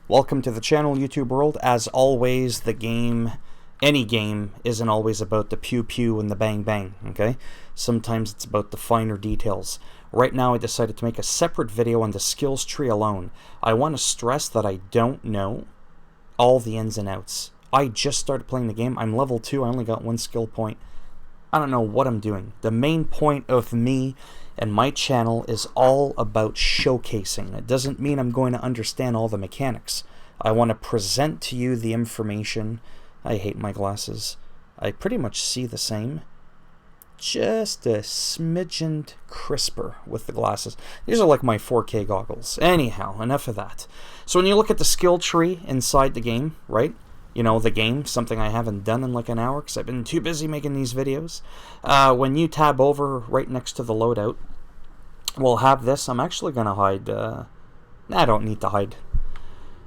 Welcome to the channel, YouTube world. As always, any game isn't always about the pew pew and the bang bang, okay? Sometimes it's about the finer details. Right now I decided to make a separate video on the skills tree alone. I want to stress that I don't know all the ins and outs. I just started playing the game. I'm level 2, I only got 1 skill point. I don't know what I'm doing. The main point of me and my channel is all about showcasing. It doesn't mean I'm going to understand all the mechanics. I want to present to you the information. I hate my glasses. I pretty much see the same. Just a smidgen crisper with the glasses. These are like my 4K goggles. Anyhow, enough of that. So when you look at the skill tree inside the game, right? You know, the game, something I haven't done in like an hour because I've been too busy making these videos. When you tab over right next to the loadout, we'll have this. I'm actually going to hide. I don't need to hide.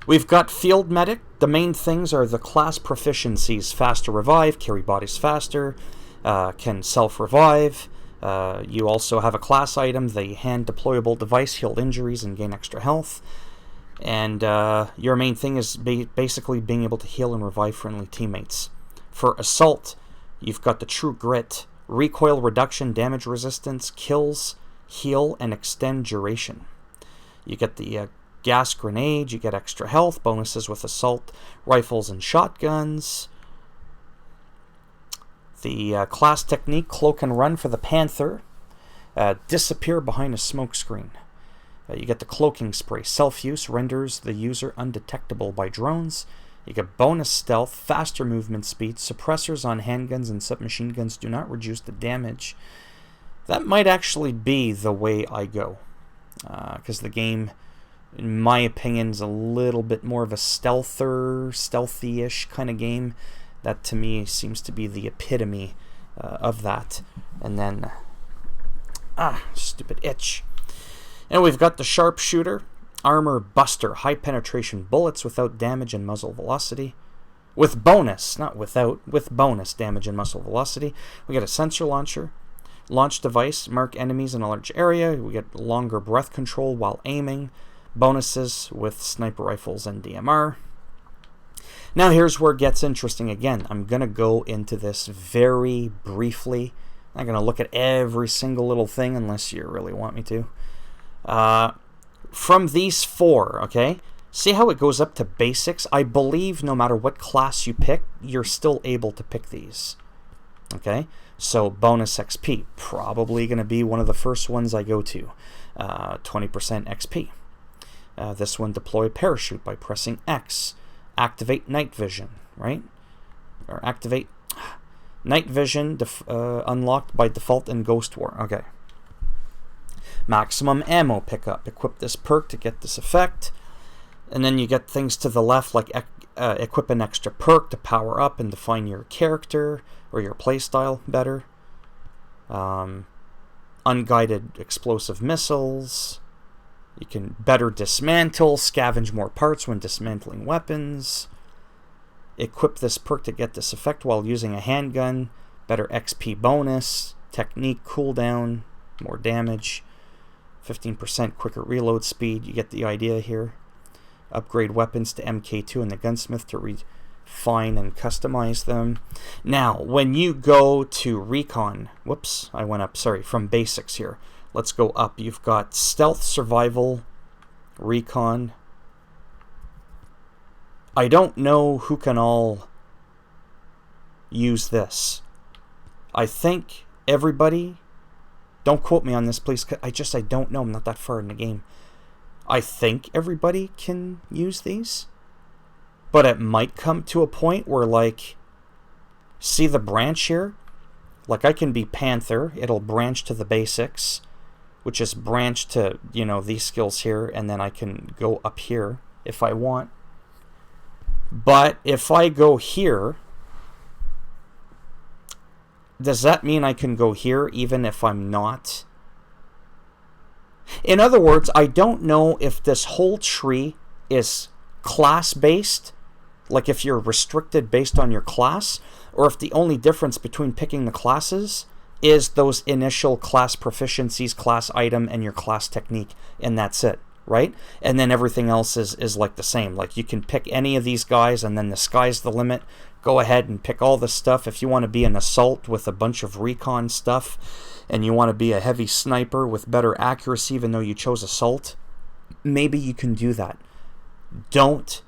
We've got Field Medic. The main things are the class proficiencies. Faster revive, carry bodies faster, can self-revive. You also have a class item, the hand deployable device, heal injuries and gain extra health. And your main thing is basically being able to heal and revive friendly teammates. For Assault, you've got the True Grit, recoil reduction, damage resistance, kills, heal, and extend duration. You get the gas grenade, you get extra health, bonuses with Assault rifles and shotguns. The class technique, Cloak and Run for the Panther, disappear behind a smoke screen. You get the cloaking spray. Self-use renders the user undetectable by drones. You get bonus stealth, faster movement speed. Suppressors on handguns and submachine guns do not reduce the damage. That might actually be the way I go. Because the game, in my opinion, is a little bit more of a stealthy-ish kind of game. That to me seems to be the epitome of that. And then, stupid itch. And we've got the Sharpshooter, Armor Buster, high penetration bullets without damage and muzzle velocity. With bonus, not without, with bonus damage and muzzle velocity. We get a sensor launcher, launch device, mark enemies in a large area. We get longer breath control while aiming. Bonuses with sniper rifles and DMR. Now here's where it gets interesting again. I'm going to go into this very briefly. I'm not going to look at every single little thing unless you really want me to. From these 4, okay, see how it goes up to basics? I believe no matter what class you pick, you're still able to pick these. Okay, so bonus XP, probably going to be one of the first ones I go to. 20% XP. This one, deploy parachute by pressing X. Activate night vision, right? Or activate night vision unlocked by default in Ghost War. Okay. Maximum ammo pickup. Equip this perk to get this effect. And then you get things to the left like equip an extra perk to power up and define your character or your playstyle better. Unguided explosive missiles. You can better dismantle, scavenge more parts when dismantling weapons. Equip this perk to get this effect while using a handgun. Better XP bonus. Technique cooldown. More damage. 15% quicker reload speed. You get the idea here. Upgrade weapons to MK2 and the gunsmith to refine and customize them. Now, when you go to Recon, whoops, I went up, sorry, from basics here. Let's go up. You've got Stealth, Survival, Recon. I don't know who can all use this. I think everybody... Don't quote me on this, please. I don't know. I'm not that far in the game. I think everybody can use these. But it might come to a point where, like, see the branch here? Like, I can be Panther. It'll branch to the basics, which is branch to, you know, these skills here. And then I can go up here if I want. But if I go here... Does that mean I can go here even if I'm not? In other words, I don't know if this whole tree is class-based, like if you're restricted based on your class, or if the only difference between picking the classes is those initial class proficiencies, class item, and your class technique, and that's it. right? And then everything else is like the same. Like, you can pick any of these guys, and then the sky's the limit. Go ahead and pick all this stuff. If you want to be an assault with a bunch of recon stuff, and you want to be a heavy sniper with better accuracy even though you chose assault, maybe you can do that. Don't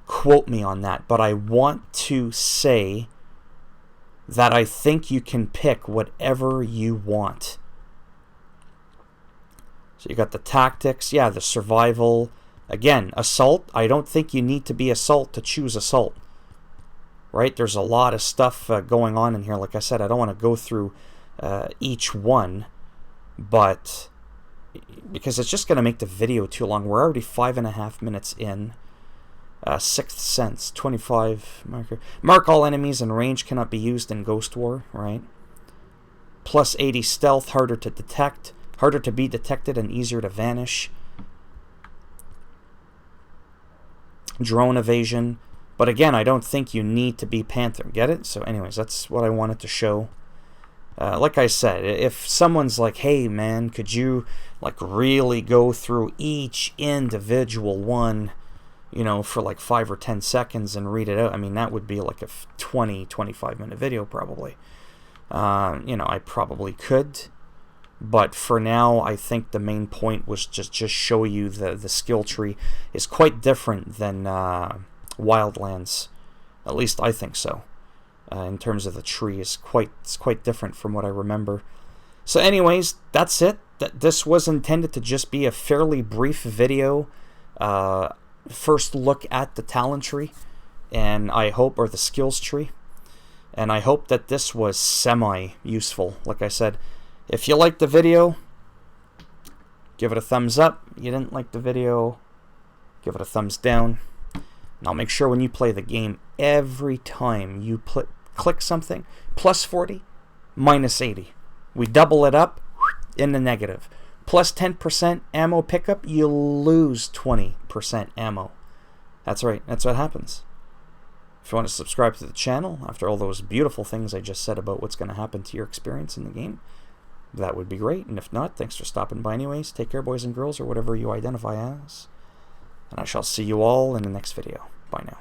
quote me on that, but I want to say that I think you can pick whatever you want. So you got the tactics, yeah, the survival. Again, assault, I don't think you need to be assault to choose assault. Right? There's a lot of stuff going on in here. Like I said, I don't want to go through each one, but because it's just going to make the video too long. We're already 5.5 minutes in. Sixth Sense, 25 marker. Mark all enemies in range cannot be used in Ghost War, right? Plus 80 stealth, harder to detect, harder to be detected, and easier to vanish. Drone evasion. But again, I don't think you need to be Panther. Get it? So anyways, that's what I wanted to show. Like I said, if someone's like, hey man, could you like really go through each individual one, you know, for like 5 or 10 seconds and read it out, I mean, that would be like a 20-25 minute video probably. You know, I probably could. But for now, I think the main point was just show you the skill tree is quite different than Wildlands. At least I think so. In terms of the tree, it's quite different from what I remember. So anyways, that's it. This was intended to just be a fairly brief video. First look at the talent tree, and I hope, or the skills tree, and I hope that this was semi-useful. Like I said, if you liked the video, give it a thumbs up. You didn't like the video, give it a thumbs down. Now make sure when you play the game, every time you click something, plus 40, minus 80. We double it up in the negative. Plus 10% ammo pickup, you lose 20% ammo. That's right, that's what happens. If you want to subscribe to the channel, after all those beautiful things I just said about what's going to happen to your experience in the game, that would be great. And if not, thanks for stopping by anyways. Take care, boys and girls, or whatever you identify as. And I shall see you all in the next video. Bye now.